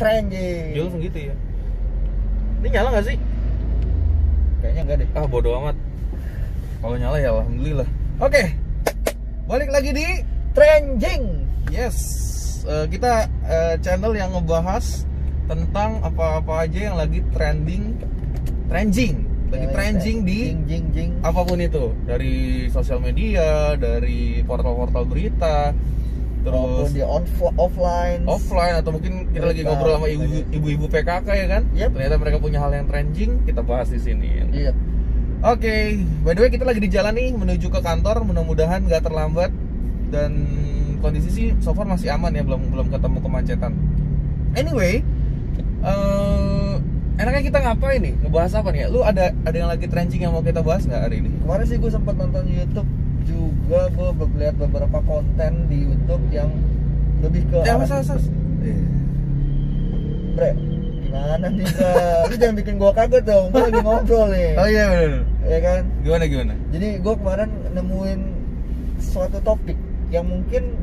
trending. Dia langsung gitu ya. Ini nyala nggak sih? Kayaknya enggak deh. Ah, bodo amat. Kalau nyala ya alhamdulillah. Oke. Balik lagi di Trending. Yes. Kita channel yang ngebahas tentang apa-apa aja yang lagi trending di jing. apapun itu, dari sosial media, dari portal-portal berita, terus di offline atau mungkin kita lagi ngobrol sama ibu-ibu PKK ya kan? Yep. Ternyata mereka punya hal yang trending, kita bahas di sini. Iya. Oke, by the way kita lagi di jalan nih menuju ke kantor, mudah-mudahan nggak terlambat dan kondisi sih so far masih aman ya, belum ketemu kemacetan. Anyway, enaknya kita ngapain nih? Ngebahas apa nih? Lu ada yang lagi trending yang mau kita bahas nggak hari ini? Kemarin sih gue sempat nonton YouTube juga, gue lihat beberapa konten di YouTube yang lebih ke Bre, gimana nih Bre? Lu jangan bikin gue kaget dong, gue lagi ngobrol nih. Oh iya bener. Ya kan? Gimana? Jadi gue kemarin nemuin suatu topik yang mungkin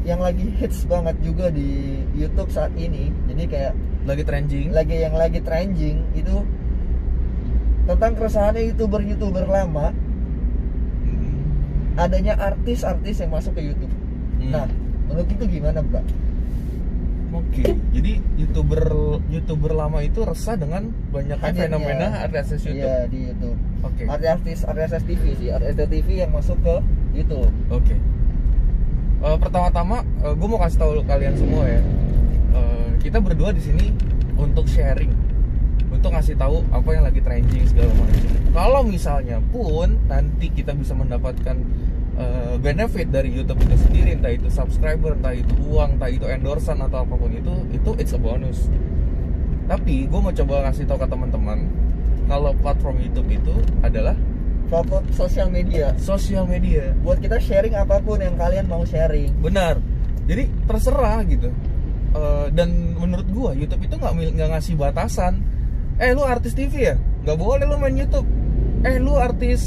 yang lagi hits banget juga di YouTube saat ini. Jadi kayak lagi trending itu tentang keresahannya youtuber lama adanya artis-artis yang masuk ke YouTube. Nah, menurut itu gimana, Mbak? Oke, jadi youtuber lama itu resah dengan banyaknya fenomena artis YouTube. Iya, di YouTube. Oke. Artis TV sih, artis TV yang masuk ke YouTube. Oke. Pertama-tama, gue mau kasih tahu kalian semua ya. Kita berdua di sini untuk sharing, untuk ngasih tahu apa yang lagi trending segala macam. Kalau misalnya pun nanti kita bisa mendapatkan benefit dari YouTube itu sendiri, entah itu subscriber, entah itu uang, entah itu endorsan atau apapun itu it's a bonus. Tapi gue mau coba ngasih tahu ke teman-teman kalau platform YouTube itu adalah platform sosial media buat kita sharing apapun yang kalian mau sharing. Benar. Jadi terserah gitu. Dan menurut gua YouTube itu nggak ngasih batasan. Lu artis TV ya, nggak boleh lu main YouTube. Lu artis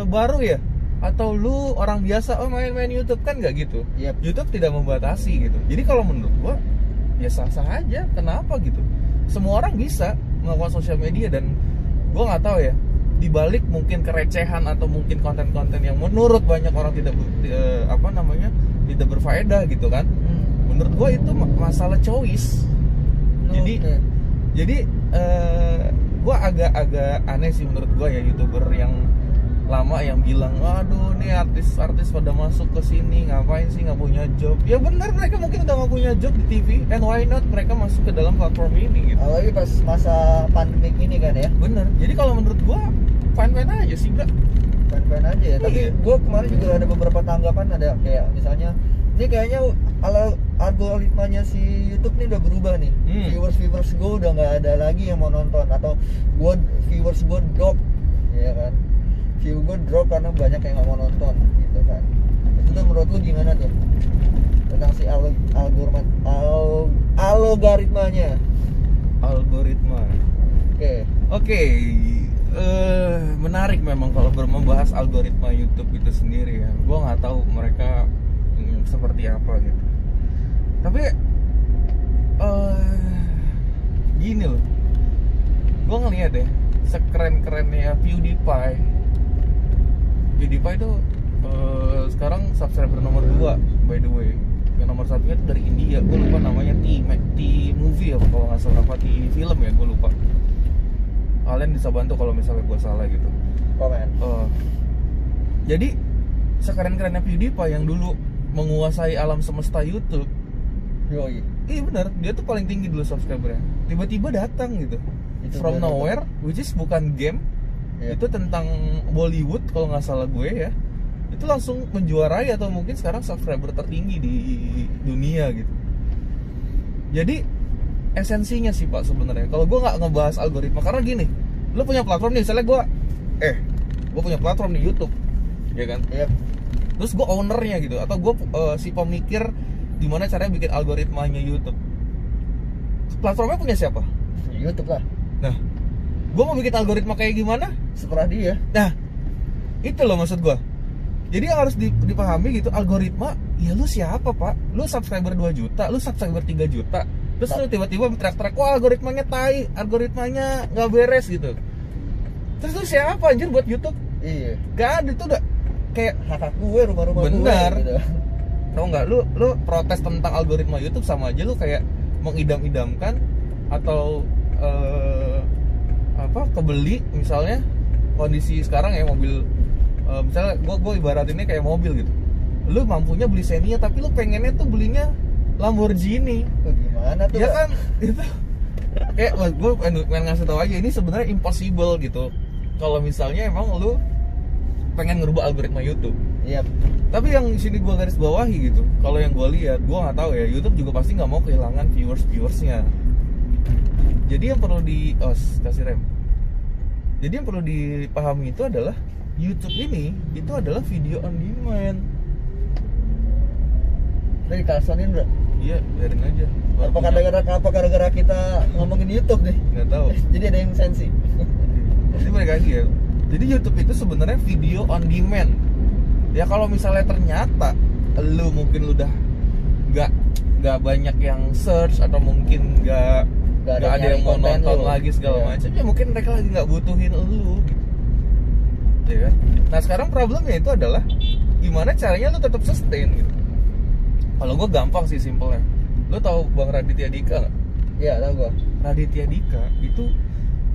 baru ya, atau lu orang biasa main YouTube, kan nggak gitu. Yep. YouTube tidak membatasi gitu. Jadi kalau menurut gua ya sah-sah aja. Kenapa gitu? Semua orang bisa melakukan sosial media, dan gua nggak tahu ya, dibalik mungkin kerecehan atau mungkin konten-konten yang menurut banyak orang tidak berfaedah gitu kan. Menurut gue itu masalah choice. Jadi gue agak aneh sih menurut gue ya, YouTuber yang lama yang bilang, aduh nih artis pada masuk ke sini, ngapain sih, nggak punya job. Ya benar, mereka mungkin udah nggak punya job di TV, and why not mereka masuk ke dalam platform ini gitu. Apalagi pas masa pandemik ini kan ya. Bener. Jadi kalau menurut gue fine aja sih, Bro. Fine aja ya. Tapi gue kemarin juga ada beberapa tanggapan, ada kayak misalnya ini kayaknya algoritmanya si YouTube nih udah berubah nih. Viewers gue udah nggak ada lagi yang mau nonton, atau viewers gue drop, ya kan? View gue drop karena banyak yang nggak mau nonton, gitu kan? Itu tuh menurut lu gimana tuh tentang si algoritmanya? Algoritma. Oke. Menarik memang kalau membahas algoritma YouTube itu sendiri ya. Gue nggak tahu mereka seperti apa gitu. Tapi gini loh, gue ngeliat deh sekeren-kerennya PewDiePie itu sekarang subscriber nomor 2 by the way. Yang nomor 1-nya itu dari India, gue lupa namanya, T-Movie ya kalau nggak salah, apa T-Film ya, gue lupa. Kalian bisa bantu kalau misalnya gue salah gitu, komen. Jadi sekeren-kerennya PewDiePie yang dulu menguasai alam semesta YouTube. Yoi. Iya benar, dia tuh paling tinggi dulu subscribernya. Tiba-tiba datang gitu, itu from nowhere, which is bukan game. Itu tentang Bollywood kalau nggak salah gue ya. Itu langsung menjuarai atau mungkin sekarang subscriber tertinggi di dunia gitu. Jadi esensinya sih Pak sebenarnya, kalau gue nggak ngebahas algoritma, karena gini, lo punya platform nih, misalnya gue punya platform di YouTube, ya kan? Yep. Terus gue ownernya gitu, atau gue si pemikir gimana caranya bikin algoritmanya YouTube. Platformnya punya siapa? YouTube lah. Nah, gue mau bikin algoritma kayak gimana? Setelah dia. Nah, itu loh maksud gue. Jadi yang harus dipahami gitu, algoritma, ya lu siapa Pak? Lu subscriber 2 juta, lu subscriber 3 juta, Terus lu tiba-tiba teriak-teriak, wah algoritmanya tai, algoritmanya nggak beres gitu. Terus lu siapa anjir buat YouTube? Iya. Gak ada, itu udah kayak hak gue, rumah-rumah gue. Benar. Gitu. Tau nggak, lu protes tentang algoritma YouTube sama aja lu kayak mengidam-idamkan atau kebeli misalnya kondisi sekarang ya mobil, misalnya gue ibaratinnya kayak mobil gitu. Lu mampunya beli Xenia tapi lu pengennya tuh belinya Lamborghini. Gimana tuh? Ya kan itu kayak gue pengen ngasih tau aja ini sebenarnya impossible gitu. Kalau misalnya emang lu pengen ngerubah algoritma YouTube. Iya. Tapi yang di sini gue garis bawahi gitu. Kalau yang gue lihat, gue nggak tahu ya. YouTube juga pasti nggak mau kehilangan viewersnya. Jadi yang perlu kasih rem. Jadi yang perlu dipahami itu adalah YouTube ini itu adalah video on demand. Dari kalsonin bro. Iya, biarin aja. Apa gara-gara kita ngomongin YouTube nih? Nggak tahu. Jadi ada yang sensi. Jadi balik lagi ya. Jadi YouTube itu sebenarnya video on demand. Ya kalau misalnya ternyata lu udah nggak banyak yang search atau mungkin nggak ada yang mau nonton lagi segala macam, ya mungkin mereka lagi nggak butuhin lu gitu. Ya kan? Nah sekarang problemnya itu adalah gimana caranya lu tetap sustain gitu. Kalau gue gampang sih simpelnya. Lu tahu Bang Raditya Dika nggak? Iya tahu gue. Raditya Dika itu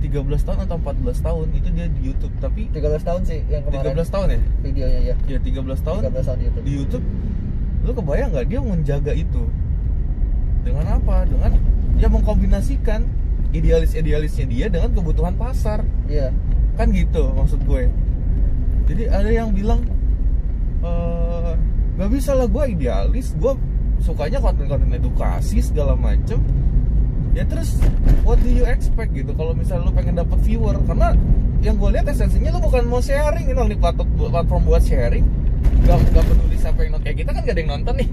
13 tahun atau 14 tahun itu dia di YouTube, tapi 13 tahun sih yang kemarin. 13 tahun ya? Videonya ya. Ya 13 tahun. 13 tahun di YouTube. Lu kebayang nggak dia menjaga itu? Dengan apa? Dengan dia mengkombinasikan idealisnya dia dengan kebutuhan pasar. Iya. Kan gitu maksud gue. Jadi ada yang bilang nggak bisa lah, gue idealis, gue sukanya konten-konten edukasi segala macem. Ya terus what do you expect gitu kalau misalnya lu pengen dapet viewer? Karena yang gue lihat esensinya lu bukan mau sharing, ini di platform buat sharing. Gak peduli siapa yang nonton, kayak kita kan gak ada yang nonton nih,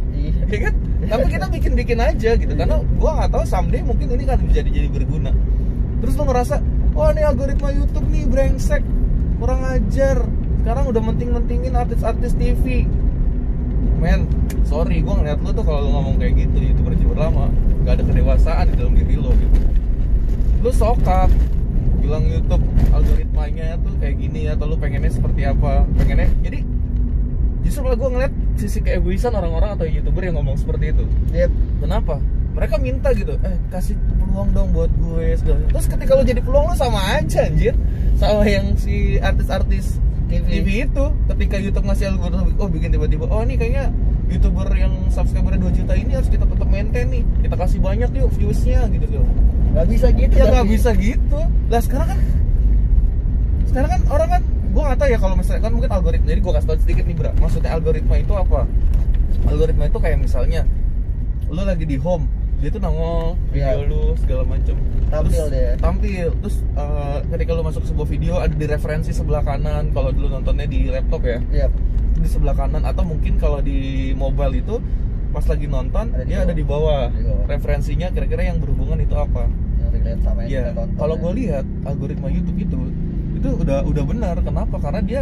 iya kan? Tapi kita bikin aja gitu, karena gue nggak tahu someday mungkin ini kan jadi berguna. Terus lu ngerasa, wah nih algoritma YouTube nih brengsek, kurang ajar. Sekarang udah mentingin artis-artis TV. Men, sorry, gue ngeliat lu tuh kalau lu ngomong kayak gitu, YouTuber lama, gak ada kedewasaan di dalam diri lo gitu. Lu sokap bilang YouTube algoritmanya tuh kayak gini, atau lu pengennya seperti apa, jadi justru kalau gue ngeliat sisi keegoisan orang-orang atau YouTuber yang ngomong seperti itu. Yep. Kenapa? Mereka minta gitu, kasih peluang dong buat gue segala. Terus ketika lu jadi peluang, lu sama aja anjir sama yang si artis-artis TV itu. Ketika YouTube ngasih algoritma, bikin tiba-tiba, ini kayaknya YouTuber yang subscribernya 2 juta ini harus kita tetap maintain nih, kita kasih banyak yuk viewsnya gitu. Gak bisa gitu ya, gak bisa gitu lah. Sekarang kan orang kan, gue gak tahu ya kalau misalnya kan mungkin algoritma. Jadi gue kasih tau sedikit nih bro, maksudnya algoritma itu apa? Algoritma itu kayak misalnya lu lagi di home, dia tuh nongol video lu segala macem, tampil terus ketika lu masuk sebuah video ada di referensi sebelah kanan. Kalau dulu nontonnya di laptop ya, di sebelah kanan, atau mungkin kalau di mobile itu pas lagi nonton ada di bawah referensinya kira-kira yang berhubungan itu apa. Ya kalau gue lihat algoritma YouTube itu udah benar. Kenapa? Karena dia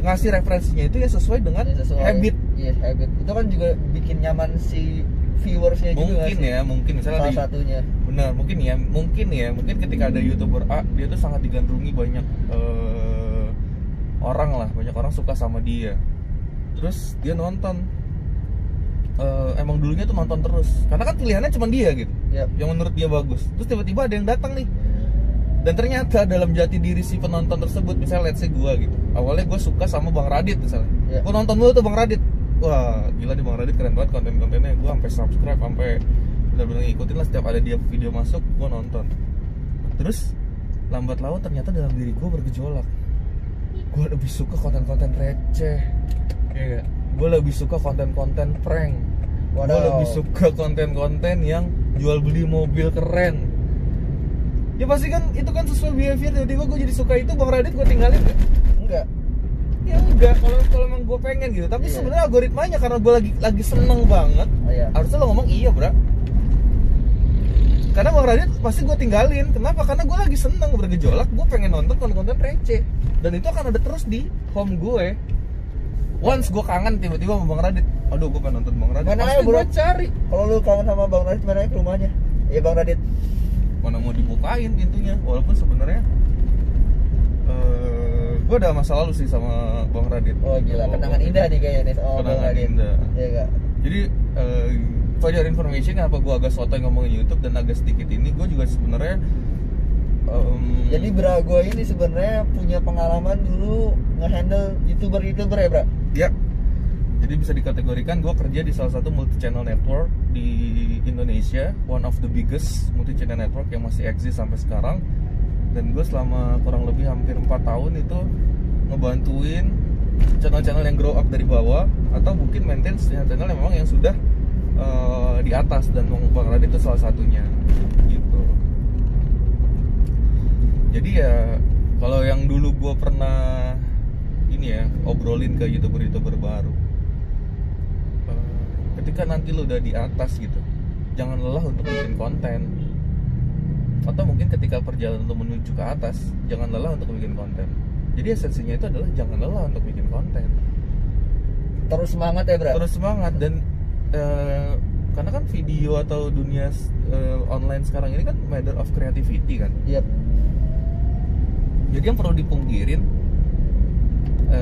ngasih referensinya itu ya sesuai dengan habit. Iya, habit. Itu kan juga bikin nyaman si viewersnya juga. Mungkin misalnya salah satunya. Benar, mungkin ketika ada YouTuber A, dia tuh sangat digandrungi banyak banyak orang suka sama dia. Terus dia nonton. Emang dulunya tuh nonton terus. Karena kan pilihannya cuma dia gitu. Yang menurut dia bagus. Terus tiba-tiba ada yang datang nih. Dan ternyata dalam jati diri si penonton tersebut, misalnya let's say gue gitu, awalnya gue suka sama Bang Radit misalnya, gue nonton dulu tuh Bang Radit, wah gila nih Bang Radit keren banget konten-kontennya, gue sampai subscribe, sampai benar-benar ngikutin lah setiap ada dia video masuk, gue nonton. Terus lambat laun ternyata dalam diri gue bergejolak, gue lebih suka konten-konten receh, gue lebih suka konten-konten prank, gue lebih suka konten-konten yang jual beli mobil keren. Ya pasti kan itu kan sesuai behavior. Tiba-tiba gue jadi suka itu, Bang Radit gue tinggalin gak? Enggak. Ya enggak, kalau emang gue pengen gitu. Tapi sebenarnya algoritmanya karena gue lagi seneng banget. Harusnya lo ngomong iya bro. Karena Bang Radit pasti gue tinggalin. Kenapa? Karena gue lagi seneng bergejolak. Gue pengen nonton konten-konten receh. Dan itu akan ada terus di home gue. Once gue kangen tiba-tiba sama Bang Radit, aduh gue pengen nonton Bang Radit, Mana pasti aja, bro? gue cari. Kalau lu kangen sama Bang Radit, mana aja ke rumahnya? Iya Bang Radit. Mana mau dibukain pintunya, walaupun sebenarnya gue ada masa lalu sih sama Bang Radit. Oh gila, kenangan indah nih kayaknya nih sama Bang Kenangan Radit. indah. Iya gak? Jadi for your information, kenapa gue agak sotoy ngomongin YouTube dan agak sedikit ini, gue juga sebenarnya jadi bra gue ini sebenarnya punya pengalaman dulu ngehandle youtuber ya bra. ya, jadi bisa dikategorikan gue kerja di salah satu multi channel network di Indonesia, one of the biggest multi channel network yang masih eksis sampai sekarang. Dan gue selama kurang lebih hampir 4 tahun itu ngebantuin channel-channel yang grow up dari bawah, atau mungkin maintain channel yang memang yang sudah di atas, dan Bang Radit itu salah satunya gitu. Jadi ya kalau yang dulu gue pernah ini ya obrolin ke youtuber baru, ketika nanti lo udah di atas gitu, jangan lelah untuk bikin konten. Atau mungkin ketika perjalanan lo menuju ke atas, jangan lelah untuk bikin konten. Jadi esensinya itu adalah jangan lelah untuk bikin konten. Terus semangat ya bro. Terus semangat. Dan karena kan video atau dunia online sekarang ini kan matter of creativity kan. Yep. Jadi yang perlu dipungkirin,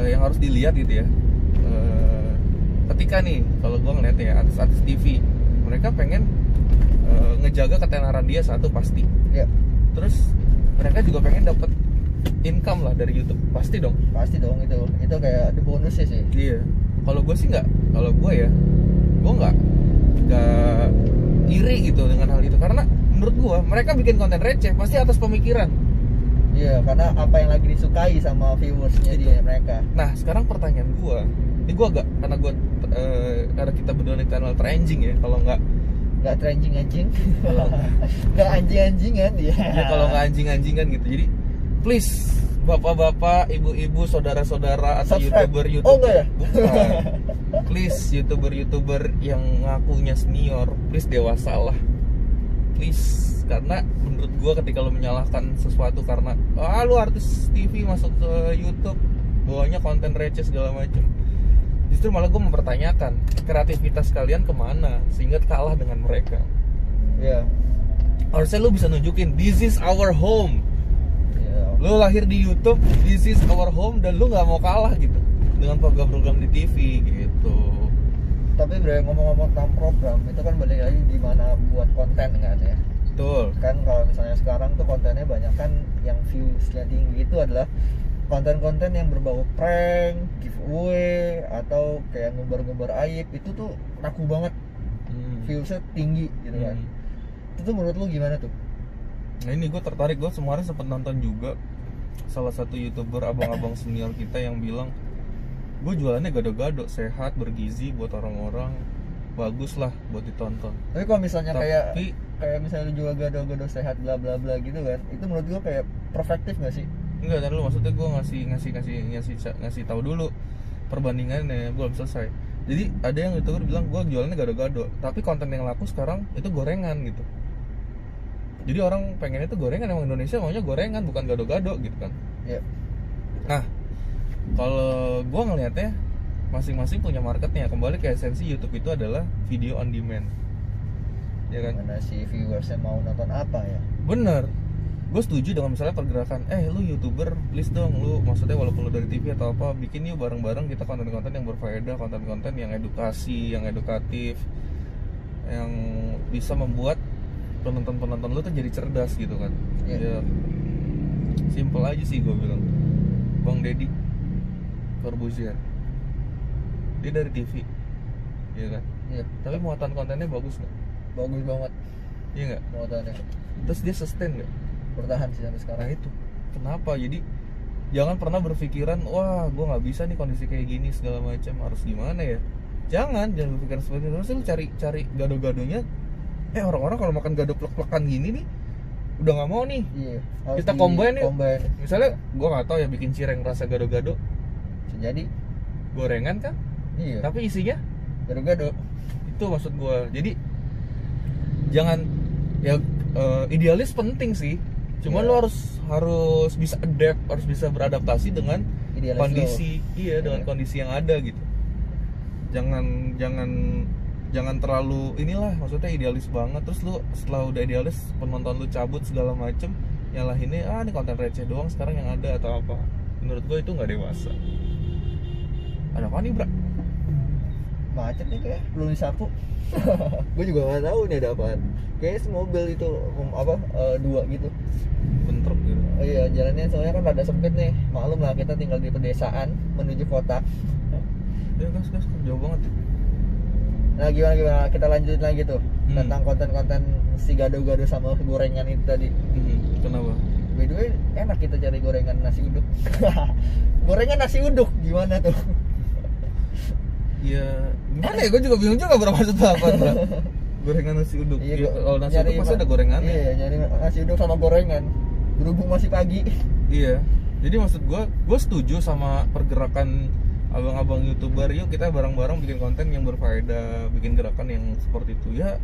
yang harus dilihat gitu ya, ketika nih kalau gue ngeliat ya artis-artis TV, mereka pengen ngejaga ketenaran dia satu pasti. Yep. Terus mereka juga pengen dapat income lah dari YouTube, pasti dong. Pasti dong, itu kayak ada bonusnya sih. Iya. Kalau gue sih nggak, kalau gue ya, gue nggak iri gitu dengan hal itu, karena menurut gue mereka bikin konten receh pasti atas pemikiran. Iya, karena apa yang lagi disukai sama viewersnya dia mereka. Nah, sekarang pertanyaan gue, ini gue agak, karena kita berdua di channel trending ya, kalau nggak trending nggak anjing-anjingan ya. Ya kalau nggak anjing-anjingan gitu. Jadi please bapak-bapak, ibu-ibu, saudara-saudara atau youtuber Oh enggak ya? Bukan. Please youtuber yang ngakunya senior, please dewasalah. Please, karena menurut gue ketika lo menyalahkan sesuatu karena lu artis TV masuk ke YouTube bawanya konten receh segala macam, justru malah gue mempertanyakan kreativitas kalian kemana sehingga kalah dengan mereka. Iya. Harusnya lu bisa nunjukin this is our home. Iya. Lu lahir di YouTube, this is our home, dan lu nggak mau kalah gitu dengan program-program di TV gitu. Tapi bro, ngomong-ngomong tentang program, itu kan balik lagi gimana buat konten kan ya. Betul. Kan kalau misalnya sekarang tuh kontennya banyak kan yang viewsnya tinggi itu adalah konten-konten yang berbau prank, giveaway, atau kayak ngebar-ngebar aib. Itu tuh laku banget, viewsnya tinggi gitu kan. Itu tuh menurut lu gimana tuh? Nah ini gue tertarik, gue kemarin sempat nonton juga salah satu youtuber abang-abang senior kita yang bilang, gue jualannya gado-gado, sehat, bergizi buat orang-orang, bagus lah buat ditonton. Tapi kalau misalnya kayak misalnya lu jual gado-gado sehat bla bla bla gitu kan, itu menurut gue kayak perfektif nggak sih? Enggak, dulu maksudnya gue ngasih tahu dulu perbandingannya, belum selesai. Jadi ada yang youtuber bilang gue jualannya gado-gado, tapi konten yang laku sekarang itu gorengan gitu. Jadi orang pengennya itu gorengan, emang Indonesia maunya gorengan bukan gado-gado gitu kan. Iya. Nah, kalau gue ngelihatnya masing-masing punya marketnya. Kembali ke esensi YouTube itu adalah video on demand, ya kan? Mana si viewersnya mau nonton apa ya? Bener. Gue setuju dengan misalnya pergerakan, lu YouTuber, please dong, lu maksudnya walaupun lu dari TV atau apa, bikin yuk bareng-bareng kita konten-konten yang berfaedah, konten-konten yang edukasi, yang edukatif, yang bisa membuat penonton-penonton lu tuh jadi cerdas gitu kan. Ya simple aja sih gue bilang. Bang Deddy Corbuzier, dia dari TV, ya kan? Iya. Tapi muatan kontennya bagus nggak? Bagus banget. Iya nggak? Muatannya. Terus dia sustain nggak? Bertahan sih sampai sekarang. Nah itu kenapa? Jadi jangan pernah berpikiran, wah gue nggak bisa nih kondisi kayak gini segala macam, harus gimana ya? Jangan berpikir seperti itu. Terus lu cari gado-gadonya. Orang-orang kalau makan gado plek-plekan gini nih udah nggak mau nih. Iya. Kita combine yuk. Combine. Misalnya gue nggak tahu ya, bikin cireng rasa gado-gado. Bisa jadi Gorengan kan? iya. Tapi isinya Gado-gado. itu maksud gue. Jadi jangan ya, idealis penting sih. Cuman lo harus bisa adapt, harus bisa beradaptasi dengan idealis kondisi iya dengan Iya. kondisi yang ada gitu. Jangan terlalu inilah, maksudnya idealis banget terus lu setelah udah idealis penonton lu cabut segala macem nyalahinnya ini konten receh doang sekarang yang ada atau apa. Menurut gue itu nggak dewasa. Ada apa nih, Bra? macet nih kayak belum disapu. Gue juga nggak tahu nih ada apaan. Kayaknya semobil itu dua gitu. Bentrok gitu. Oh iya, jalannya soalnya kan rada sempit nih. Maklum lah, kita tinggal di pedesaan menuju kota. Ya gas jauh banget. Nah gimana kita lanjutin lagi tuh tentang konten-konten si gado-gado sama gorengan itu tadi. Kenapa? By the way, enak kita cari gorengan nasi uduk. Gorengan nasi uduk gimana tuh? Ya gimana ya, gue juga bingung juga berapa maksud apa, Bro. Gorengan nasi uduk. Iya, Kalau nasi uduk pasti ada gorengannya. Iya, nyari nasi uduk sama gorengan. Berhubung masih pagi. Iya. Jadi maksud gue setuju sama pergerakan abang-abang YouTuber. Yuk kita bareng-bareng bikin konten yang berfaedah, bikin gerakan yang seperti itu ya.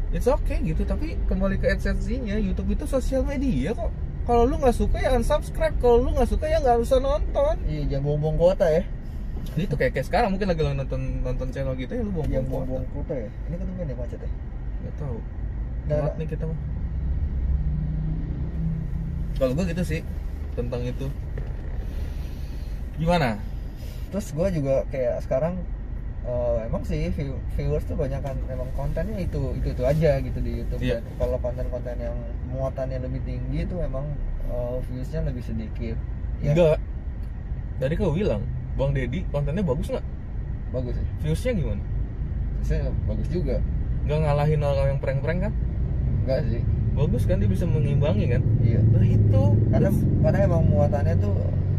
It's okay gitu, tapi kembali ke esensinya, YouTube itu sosial media kok. Kalau lu nggak suka ya unsubscribe, kalau lu nggak suka ya nggak usah nonton. Iya, jangan buang-buang kuota ya. Jadi itu kayak sekarang mungkin lagi nonton channel gitu ya lu Jangan buang-buang buang-buang kuota. kuota ya. Ini kan tumben ya macet ya. Nggak tahu. Nah, Telat nih kita mah. Kalau gue gitu sih tentang itu. Gimana? Terus gue juga kayak sekarang emang sih viewers tuh banyak kan emang kontennya itu aja gitu di YouTube. Iya. Dan kalau konten-konten yang muatannya lebih tinggi itu emang viewsnya lebih sedikit. Ya, Enggak. Tadi kau bilang Bang Deddy kontennya bagus nggak? bagus sih. Viewsnya gimana? Viewsnya bagus juga. Nggak ngalahin orang yang prank-prank kan? Enggak sih. Bagus kan, dia bisa mengimbangi kan? Iya. Nah itu. Karena emang muatannya tuh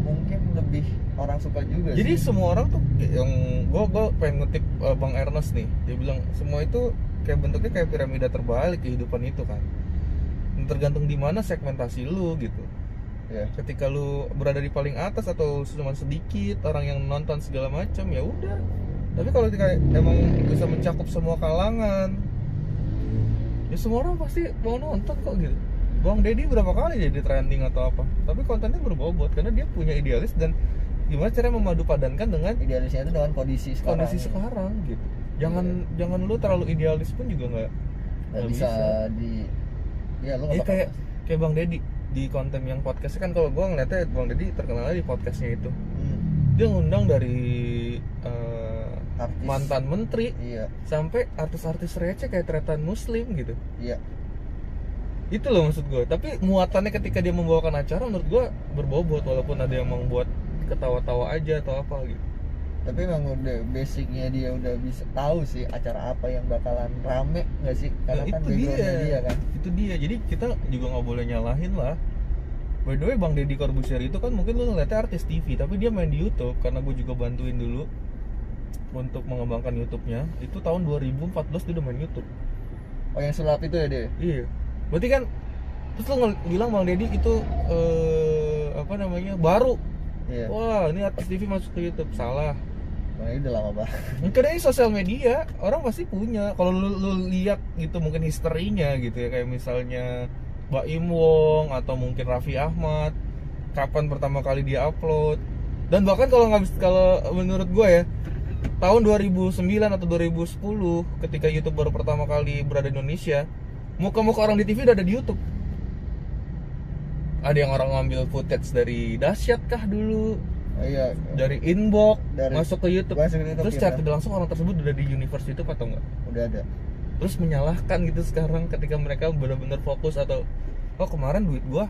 mungkin lebih orang suka juga. Jadi sih. semua orang tuh yang gue pengen ngutip Bang Ernest nih, dia bilang semua itu kayak bentuknya kayak piramida terbalik kehidupan itu kan. Dan tergantung di mana segmentasi lu gitu. Iya. Ketika lu berada di paling atas atau cuma sedikit orang yang nonton segala macam ya udah. Tapi kalau kayak emang bisa mencakup semua kalangan, ya semua orang pasti mau nonton kok gitu. Bang Deddy berapa kali jadi trending atau apa, tapi kontennya berbobot karena dia punya idealis dan gimana cara memadu padankan dengan Idealisnya itu dengan kondisi sekarang. gitu. Jangan lu terlalu idealis pun juga nggak bisa di ya lu nggak bakal- kayak Bang Deddy di konten yang podcastnya kan, kalau gua ngeliatnya Bang Deddy terkenalnya di podcastnya itu dia ngundang dari Artis. mantan menteri Iya. sampai artis-artis receh kayak Tretan Muslim gitu. Iya. Itu loh maksud gue. Tapi muatannya ketika dia membawakan acara menurut gue berbobot, walaupun ada yang membuat ketawa-tawa aja atau apa gitu. Tapi emang udah basicnya dia udah bisa tahu sih acara apa yang bakalan rame nggak sih? Karena Nah, kan itu backgroundnya dia kan. Itu dia. Jadi kita juga nggak boleh nyalahin lah. By the way, Bang Deddy Corbuzier itu kan mungkin lu ngeliatnya artis TV, tapi dia main di YouTube karena gue juga bantuin dulu untuk mengembangkan YouTube-nya. Itu tahun 2014 dia udah main YouTube. Oh, yang sulap itu ya dia? Iya. Berarti kan terus lu bilang Bang Deddy itu baru. Iya. Wah, ini artis TV masuk ke YouTube. Salah. Bang, ini udah lama banget. Mungkin ini sosial media, orang pasti punya. Kalau lu lihat gitu mungkin historinya gitu ya, kayak misalnya Mbak Im Wong atau mungkin Raffi Ahmad, kapan pertama kali dia upload. Dan bahkan kalau menurut gue ya, tahun 2009 atau 2010 ketika YouTube baru pertama kali berada di Indonesia, muka-muka orang di TV udah ada di YouTube. Ada yang orang ngambil footage dari Dahsyat kah dulu, Iya. dari Inbox Dari- masuk ke YouTube, masuk ke YouTube, terus iya. secara tidak langsung orang tersebut udah di universe YouTube atau enggak, Udah ada. terus menyalahkan gitu sekarang ketika mereka benar-benar fokus atau kemarin duit gua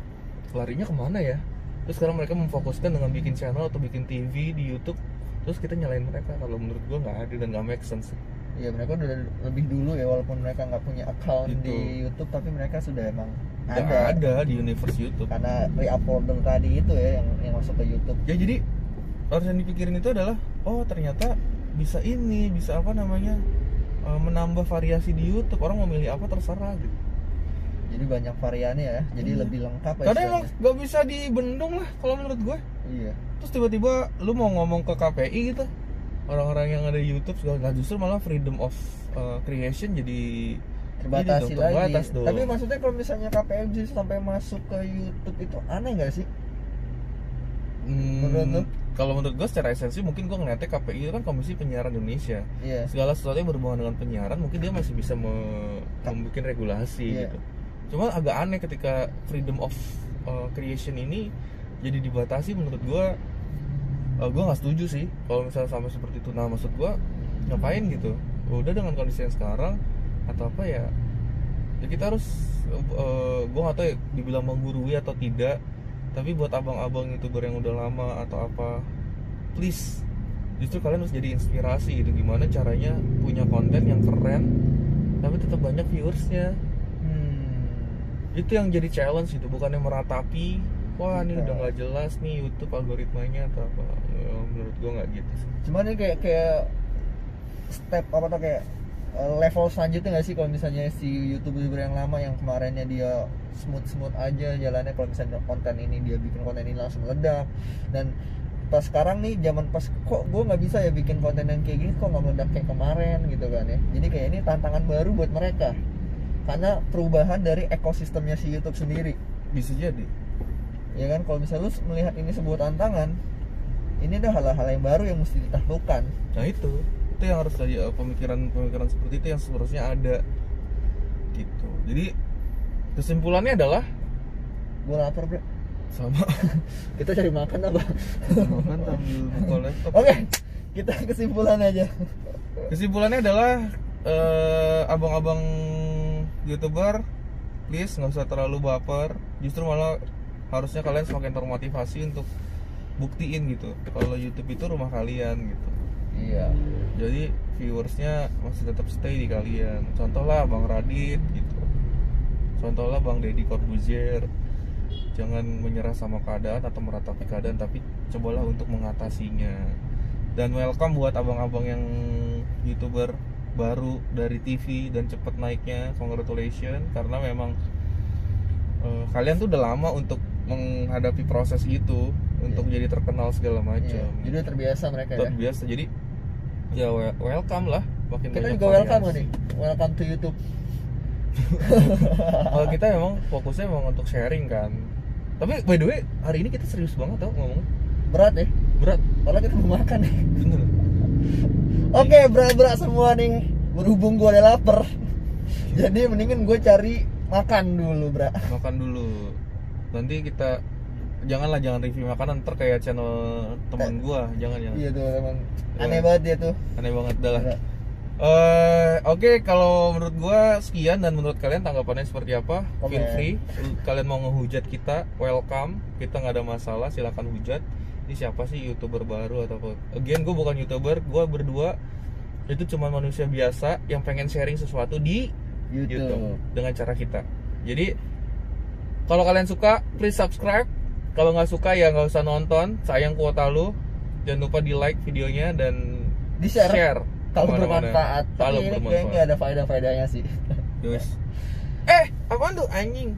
larinya kemana ya, terus sekarang mereka memfokuskan dengan bikin channel atau bikin TV di YouTube, terus kita nyalain mereka. Kalau menurut gua nggak adil dan nggak make sense. Iya, mereka udah lebih dulu ya, walaupun mereka nggak punya account Gitu. di YouTube, tapi mereka sudah emang Nggak ada di universe YouTube. karena re-uploader tadi itu ya yang masuk ke YouTube. Ya jadi harus yang dipikirin itu adalah ternyata bisa menambah variasi di YouTube. Orang mau milih apa terserah gitu. Jadi banyak variannya ya, jadi Iya. lebih lengkap ya. Kadang emang istilahnya. nggak bisa dibendung lah kalau menurut gue. Iya. Terus tiba-tiba lu mau ngomong ke KPI gitu, orang-orang yang ada di YouTube segala, nggak, justru malah freedom of creation jadi Terbatasi dong, lagi. terbatas dong. Tapi maksudnya kalau misalnya KPMG sampai masuk ke YouTube itu aneh nggak sih? Menurut lu? kalau menurut gue secara esensi mungkin gue ngeliatnya KPI itu kan Komisi Penyiaran Indonesia. Segala sesuatu yang berhubungan dengan penyiaran mungkin dia masih bisa membuat regulasi gitu. Cuma agak aneh ketika freedom of creation ini jadi dibatasi. Menurut gue nggak setuju sih kalau misalnya sampai seperti itu. Nah maksud gue ngapain gitu, udah dengan kondisi yang sekarang atau apa ya kita harus gue nggak tahu ya dibilang menggurui atau tidak, tapi buat abang-abang YouTuber yang udah lama atau apa, please justru kalian harus jadi inspirasi gitu, gimana caranya punya konten yang keren tapi tetap banyak viewersnya. Itu yang jadi challenge gitu, bukannya meratapi wah ini udah nggak jelas nih YouTube algoritmanya atau apa. Menurut gue nggak gitu sih. Cuman ini kayak step apa tuh, kayak level selanjutnya nggak sih kalau misalnya si YouTuber yang lama yang kemarinnya dia smooth aja jalannya, kalau misalnya konten ini dia bikin konten ini langsung meledak, dan pas sekarang nih zaman pas kok gue nggak bisa ya bikin konten yang kayak gini, kok nggak meledak kayak kemarin gitu kan ya. Jadi kayak ini tantangan baru buat mereka karena perubahan dari ekosistemnya si YouTube sendiri. Bisa jadi Ya kan, kalau misalnya lu melihat ini sebuah tantangan, ini ada hal-hal yang baru yang mesti ditaklukkan. Nah itu yang harus jadi pemikiran seperti itu yang seharusnya ada gitu. Jadi kesimpulannya adalah gue lapar bro. Sama. Kita cari makan apa? Makan sambil buka laptop. Oke, kita kesimpulan aja. Kesimpulannya adalah abang-abang YouTuber, please nggak usah terlalu baper. Justru malah harusnya kalian semakin termotivasi untuk buktiin gitu kalau YouTube itu rumah kalian gitu. Iya. Jadi viewersnya masih tetap stay di kalian. Contoh lah Bang Radit gitu. Contoh lah Bang Deddy Corbuzier. Jangan menyerah sama keadaan atau meratapi keadaan, tapi cobalah untuk mengatasinya. Dan welcome buat abang-abang yang YouTuber baru dari TV dan cepet naiknya. Congratulations, karena memang kalian tuh udah lama untuk menghadapi proses itu, untuk jadi terkenal segala macam. Jadi terbiasa mereka ya. Terbiasa. Jadi ya welcome lah. Makin kita banyak juga welcome nih. Welcome to YouTube. Kalau kita memang fokusnya memang untuk sharing kan. Tapi by the way hari ini kita serius banget tau ngomongnya. Berat ya? Berat. Padahal kita mau makan nih. Bener. Oke, berat semua nih. Berhubung gue udah lapar, jadi mendingan gue cari makan dulu, bra. Makan dulu. Nanti kita jangan review makanan ntar kayak channel teman gua. Jangan. Iya tuh emang aneh banget dia tuh. Aneh banget dah lah. Oke, kalau menurut gua sekian, dan menurut kalian tanggapannya seperti apa? Feel free. Kalian mau ngehujat kita, welcome. Kita nggak ada masalah, silakan hujat. Ini siapa sih YouTuber baru atau apa? Again, gue bukan YouTuber, gue berdua itu cuma manusia biasa yang pengen sharing sesuatu di YouTube dengan cara kita. Jadi kalau kalian suka, please subscribe. Kalau nggak suka ya nggak usah nonton, sayang kuota lu. Jangan lupa di like videonya dan di share kalau bermanfaat. Kalau ini bermanfaat. kayaknya nggak ada faedah-faedahnya sih. Apaan tuh anjing?